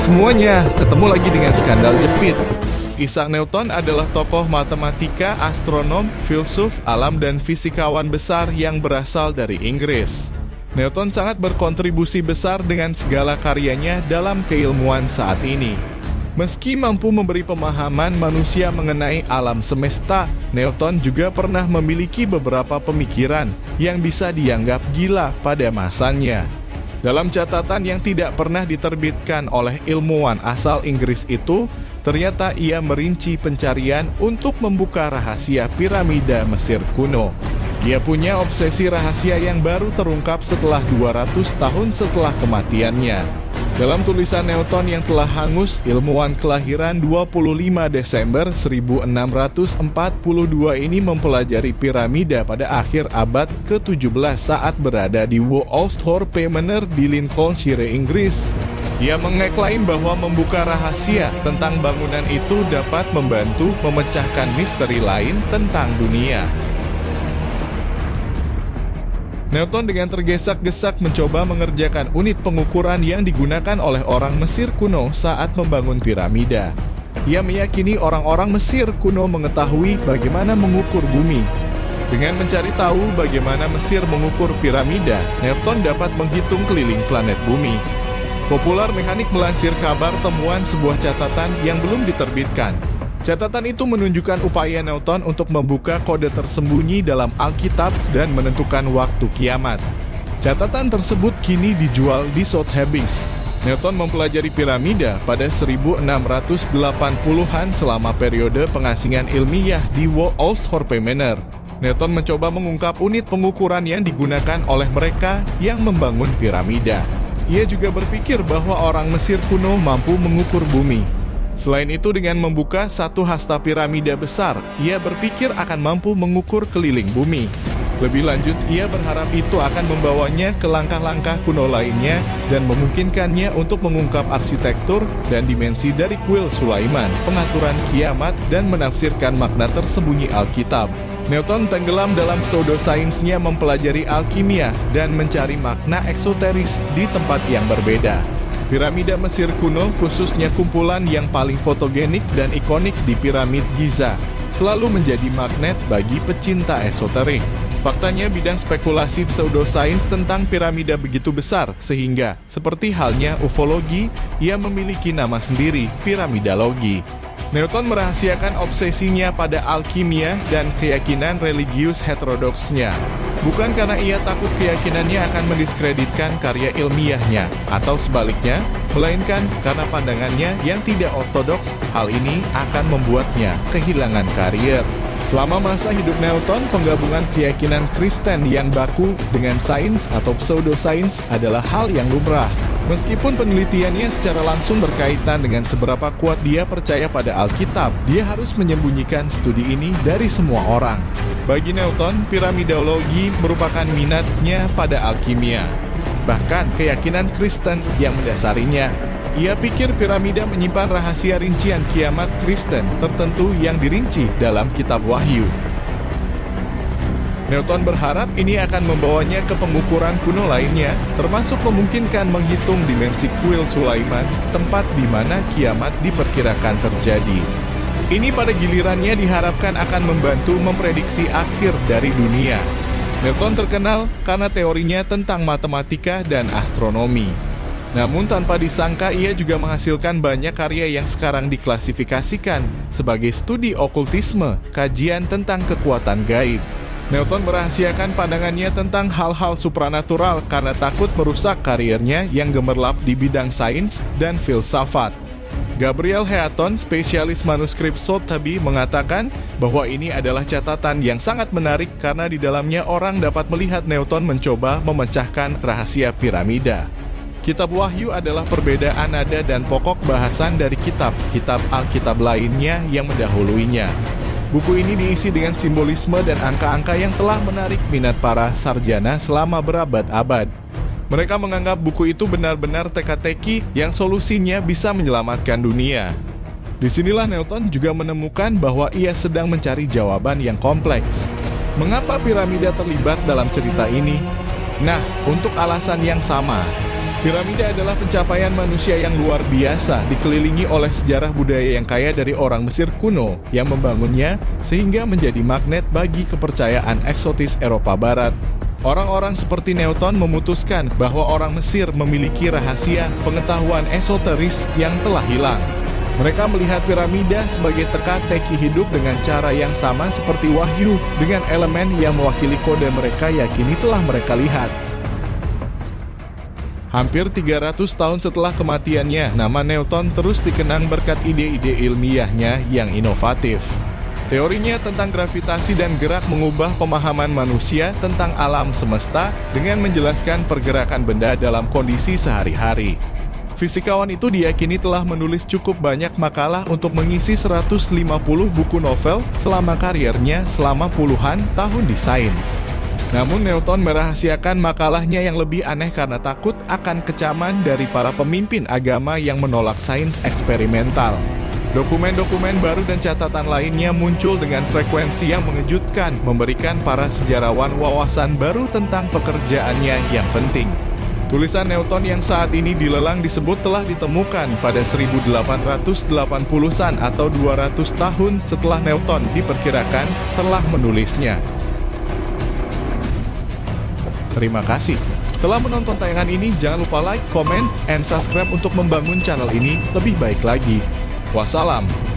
semuanya, ketemu lagi dengan Skandal Jepit. Isaac Newton adalah tokoh matematika, astronom, filsuf, alam, dan fisikawan besar yang berasal dari Inggris. Newton sangat berkontribusi besar dengan segala karyanya dalam keilmuan saat ini. Meski mampu memberi pemahaman manusia mengenai alam semesta, Newton juga pernah memiliki beberapa pemikiran yang bisa dianggap gila pada masanya. Dalam catatan yang tidak pernah diterbitkan oleh ilmuwan asal Inggris itu, ternyata ia merinci pencarian untuk membuka rahasia piramida Mesir kuno. Dia punya obsesi rahasia yang baru terungkap setelah 200 tahun setelah kematiannya. Dalam tulisan Newton yang telah hangus, ilmuwan kelahiran 25 Desember 1642 ini mempelajari piramida pada akhir abad ke-17 saat berada di Woolsthorpe Manor di Lincolnshire, Inggris. Ia mengeklaim bahwa membuka rahasia tentang bangunan itu dapat membantu memecahkan misteri lain tentang dunia. Newton dengan tergesa-gesa mencoba mengerjakan unit pengukuran yang digunakan oleh orang Mesir kuno saat membangun piramida. Ia meyakini orang-orang Mesir kuno mengetahui bagaimana mengukur bumi. Dengan mencari tahu bagaimana Mesir mengukur piramida, Newton dapat menghitung keliling planet bumi. Popular Mekanik melansir kabar temuan sebuah catatan yang belum diterbitkan. Catatan itu menunjukkan upaya Newton untuk membuka kode tersembunyi dalam Alkitab dan menentukan waktu kiamat. Catatan tersebut kini dijual di Sotheby's. Newton mempelajari piramida pada 1680-an selama periode pengasingan ilmiah di Woolsthorpe Manor. Newton mencoba mengungkap unit pengukuran yang digunakan oleh mereka yang membangun piramida. Ia juga berpikir bahwa orang Mesir kuno mampu mengukur bumi. Selain itu, dengan membuka satu hasta piramida besar, ia berpikir akan mampu mengukur keliling bumi. Lebih lanjut, ia berharap itu akan membawanya ke langkah-langkah kuno lainnya dan memungkinkannya untuk mengungkap arsitektur dan dimensi dari kuil Sulaiman, pengaturan kiamat, dan menafsirkan makna tersembunyi Alkitab. Newton tenggelam dalam pseudosainsnya mempelajari alkimia dan mencari makna eksoteris di tempat yang berbeda. Piramida Mesir kuno, khususnya kumpulan yang paling fotogenik dan ikonik di piramid Giza, selalu menjadi magnet bagi pecinta esoterik. Faktanya, bidang spekulasi pseudosains tentang piramida begitu besar, sehingga, seperti halnya ufologi, ia memiliki nama sendiri, piramidalogi. Newton merahasiakan obsesinya pada alkimia dan keyakinan religius heterodoksnya. Bukan karena ia takut keyakinannya akan mendiskreditkan karya ilmiahnya, atau sebaliknya, melainkan karena pandangannya yang tidak ortodoks, hal ini akan membuatnya kehilangan karier. Selama masa hidup Newton, penggabungan keyakinan Kristen yang baku dengan sains atau pseudosains adalah hal yang lumrah. Meskipun penelitiannya secara langsung berkaitan dengan seberapa kuat dia percaya pada Alkitab, dia harus menyembunyikan studi ini dari semua orang. Bagi Newton, piramidologi merupakan minatnya pada alkimia, bahkan keyakinan Kristen yang mendasarinya. Ia pikir piramida menyimpan rahasia rincian kiamat Kristen tertentu yang dirinci dalam kitab Wahyu. Newton berharap ini akan membawanya ke pengukuran kuno lainnya, termasuk memungkinkan menghitung dimensi kuil Sulaiman, tempat di mana kiamat diperkirakan terjadi. Ini pada gilirannya diharapkan akan membantu memprediksi akhir dari dunia. Newton terkenal karena teorinya tentang matematika dan astronomi. Namun tanpa disangka ia juga menghasilkan banyak karya yang sekarang diklasifikasikan sebagai studi okultisme, kajian tentang kekuatan gaib. Newton merahasiakan pandangannya tentang hal-hal supranatural karena takut merusak karirnya yang gemerlap di bidang sains dan filsafat. Gabriel Heaton, spesialis manuskrip Sotheby, mengatakan bahwa ini adalah catatan yang sangat menarik karena di dalamnya orang dapat melihat Newton mencoba memecahkan rahasia piramida. Kitab Wahyu adalah perbedaan nada dan pokok bahasan dari kitab-kitab Alkitab lainnya yang mendahuluinya. Buku ini diisi dengan simbolisme dan angka-angka yang telah menarik minat para sarjana selama berabad-abad. Mereka menganggap buku itu benar-benar teka-teki yang solusinya bisa menyelamatkan dunia. Disinilah Newton juga menemukan bahwa ia sedang mencari jawaban yang kompleks. Mengapa piramida terlibat dalam cerita ini? Nah, untuk alasan yang sama, Piramida adalah pencapaian manusia yang luar biasa, dikelilingi oleh sejarah budaya yang kaya dari orang Mesir kuno yang membangunnya sehingga menjadi magnet bagi kepercayaan eksotis Eropa Barat. Orang-orang seperti Newton memutuskan bahwa orang Mesir memiliki rahasia pengetahuan esoteris yang telah hilang. Mereka melihat piramida sebagai teka-teki hidup dengan cara yang sama seperti wahyu, dengan elemen yang mewakili kode mereka yakini telah mereka lihat. Hampir 300 tahun setelah kematiannya, nama Newton terus dikenang berkat ide-ide ilmiahnya yang inovatif. Teorinya tentang gravitasi dan gerak mengubah pemahaman manusia tentang alam semesta dengan menjelaskan pergerakan benda dalam kondisi sehari-hari. Fisikawan itu diyakini telah menulis cukup banyak makalah untuk mengisi 150 buku novel selama karirnya selama puluhan tahun di sains. Namun Newton merahasiakan makalahnya yang lebih aneh karena takut akan kecaman dari para pemimpin agama yang menolak sains eksperimental. Dokumen-dokumen baru dan catatan lainnya muncul dengan frekuensi yang mengejutkan, memberikan para sejarawan wawasan baru tentang pekerjaannya yang penting. Tulisan Newton yang saat ini dilelang disebut telah ditemukan pada 1880-an atau 200 tahun setelah Newton diperkirakan telah menulisnya. Terima kasih telah menonton tayangan ini. Jangan lupa like, comment, and subscribe untuk membangun channel ini lebih baik lagi. Wassalam.